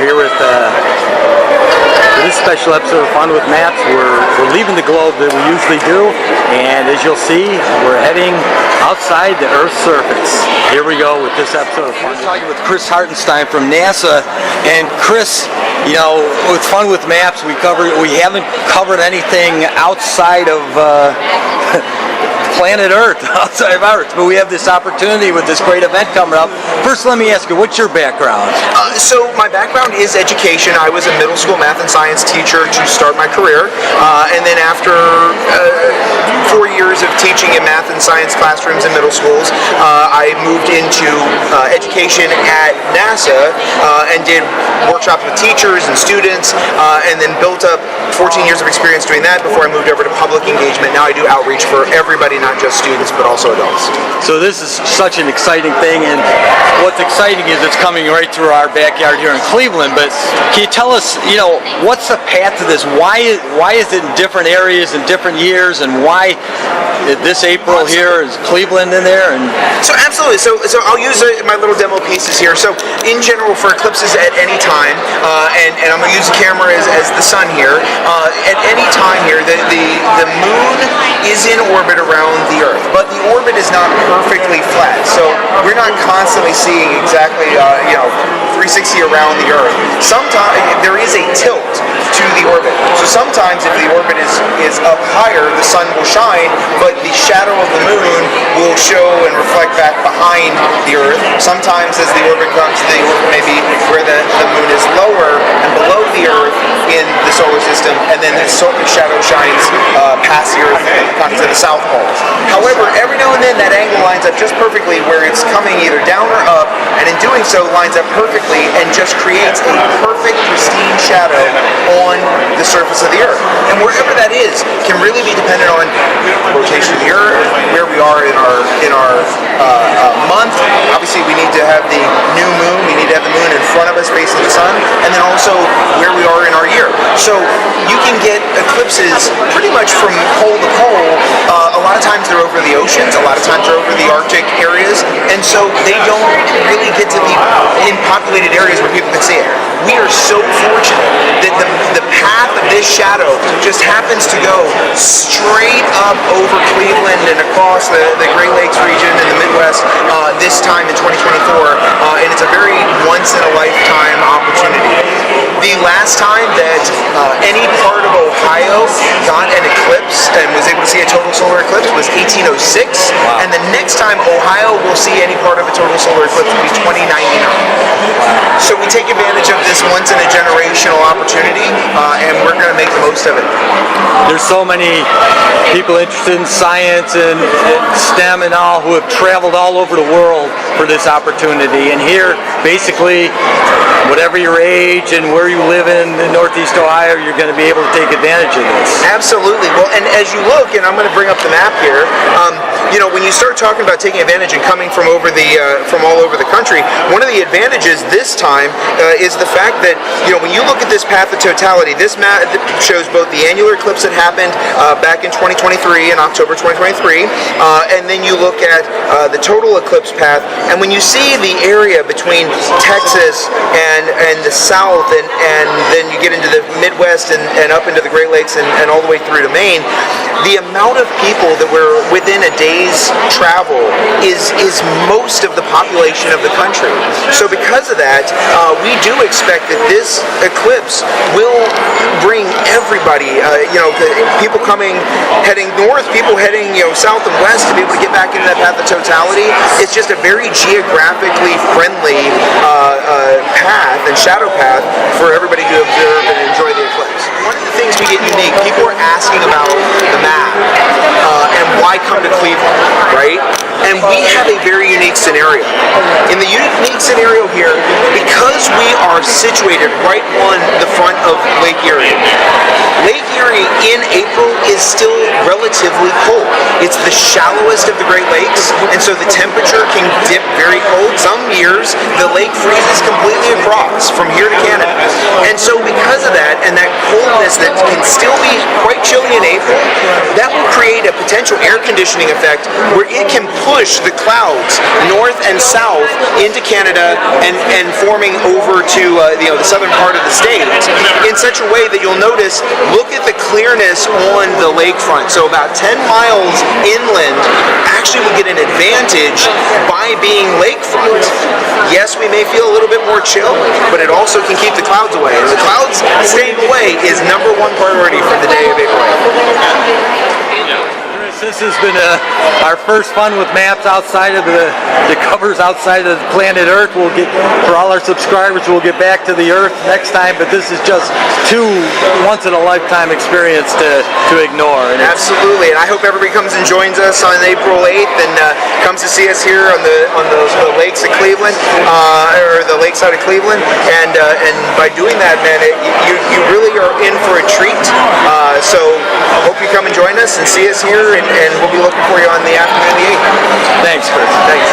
here with for this special episode of Fun with Maps. We're leaving the globe that we usually do, and as you'll see, we're heading outside the Earth's surface. Here we go with this episode of Fun. We're talking with Chris Hartenstein from NASA, and Chris, you know, with Fun with Maps, we haven't covered anything outside of planet Earth, outside of Earth, but we have this opportunity with this great event coming up. First, let me ask you, what's your background? So my background is education. I was a middle school math and science teacher to start my career, and then after 4 years of teaching in math and science classrooms in middle schools, I moved into education at NASA and did workshops with teachers and students, and then built up 14 years of experience doing that before I moved over to public engagement. Now I do outreach for everybody, not just students, but also adults. So this is such an exciting thing, and what's exciting is it's coming right through our backyard here in Cleveland. But can you tell us, you know, what's the path to this? Why is it in different areas in different years, and why this April here is Cleveland in there? And so absolutely. So I'll use my little demo pieces here. So in general, for eclipses at any time, and I'm going to use the camera as the sun here. At any time here, the moon is in orbit around the Earth, but the orbit is not perfectly flat. So we're not constantly seeing exactly 360 around the Earth. Sometimes there is a tilt to the orbit. So sometimes if the orbit is up higher, the sun will shine, but the shadow of the moon will show and reflect back behind the Earth. Sometimes as the orbit comes, the orbit may be where the moon is lower and below the Earth in the solar system, and then the shadow shines past the Earth to the south pole. However, every now and then that angle lines up just perfectly where it's coming either down or up, and in doing so lines up perfectly and just creates a perfect pristine shadow on the surface of the Earth. And wherever that is can really be dependent on rotation of the Earth, where we are in our month. Obviously we need to have the new moon, we need to have the moon in front of us facing the sun, and then also where we are in our year. So you can get eclipses pretty much from pole to pole. A lot of times they're over the oceans, a lot of times they're over the Arctic areas, and so they don't really get to be in populated areas where people can see it. We are so fortunate that the path of this shadow just happens to go straight up over Cleveland and across the Great Lakes region and the Midwest this time in 2024, and it's a very once-in-a-lifetime opportunity. The last time that any part of Ohio got an eclipse and was able to see a total solar eclipse was 1806, wow. And the next time Ohio will see any part of a total solar eclipse will be 2099. Wow. So we take advantage of this once-in-a-generational opportunity, and we're going to make the most of it. There's so many people interested in science and STEM and all who have traveled all over the world for this opportunity, and here, basically, whatever your age and where you live in Northeast Ohio, you're going to be able to take advantage of this. Absolutely. Well, and as you look, and I'm going to bring up the map here, when you start talking about taking advantage and coming from all over the country, one of the advantages this time is the fact that, when you look at this path of totality, this map shows both the annular eclipse that happened back in 2023, in October 2023, and then you look at the total eclipse path, and when you see the area between Texas and the South, and then you get into the Midwest and up into the Great Lakes and all the way through to Maine, the amount of people that were within a day's travel is most of the population of the country. So because of that, we do expect that this eclipse will bring everybody, people heading north, people heading south and west to be able to get back into that path of totality. It's just a very geographically friendly path and shadow path for everybody to observe and enjoy the eclipse. One of the things we get unique, people are asking about the map and why come to Cleveland, right? And we have a very unique scenario. In the unique scenario here, because we are situated right on the front of Lake Erie, Lake Erie in April is still relatively cold. It's the shallowest of the Great Lakes, and so the temperature can dip very cold. Some years, the lake freezes completely across from here to Canada. And so because of that, and that coldness that can still be quite chilly in April, that will create a potential air conditioning effect where it can push the clouds north and south into Canada and forming over to the southern part of the state in such a way that you'll notice, look at the clearness on the lakefront. So about 10 miles inland actually will get an advantage by being lakefront. Yes, we may feel a little bit more chill, but it also can keep the clouds away. And the clouds staying away is number one priority for the day of April 8th. This has been our first fun with maps outside of the covers outside of planet Earth. We'll get, for all our subscribers, we'll get back to the Earth next time, but this is just two once-in-a-lifetime experience to ignore. And absolutely, and I hope everybody comes and joins us on April 8th and comes to see us here on the lakes of Cleveland, or the lakeside of Cleveland, and by doing that, man, you really are in for a treat. So I hope you come and join us and see us here, and we'll be looking for you on the afternoon of the 8th. Thanks, Chris. Thanks.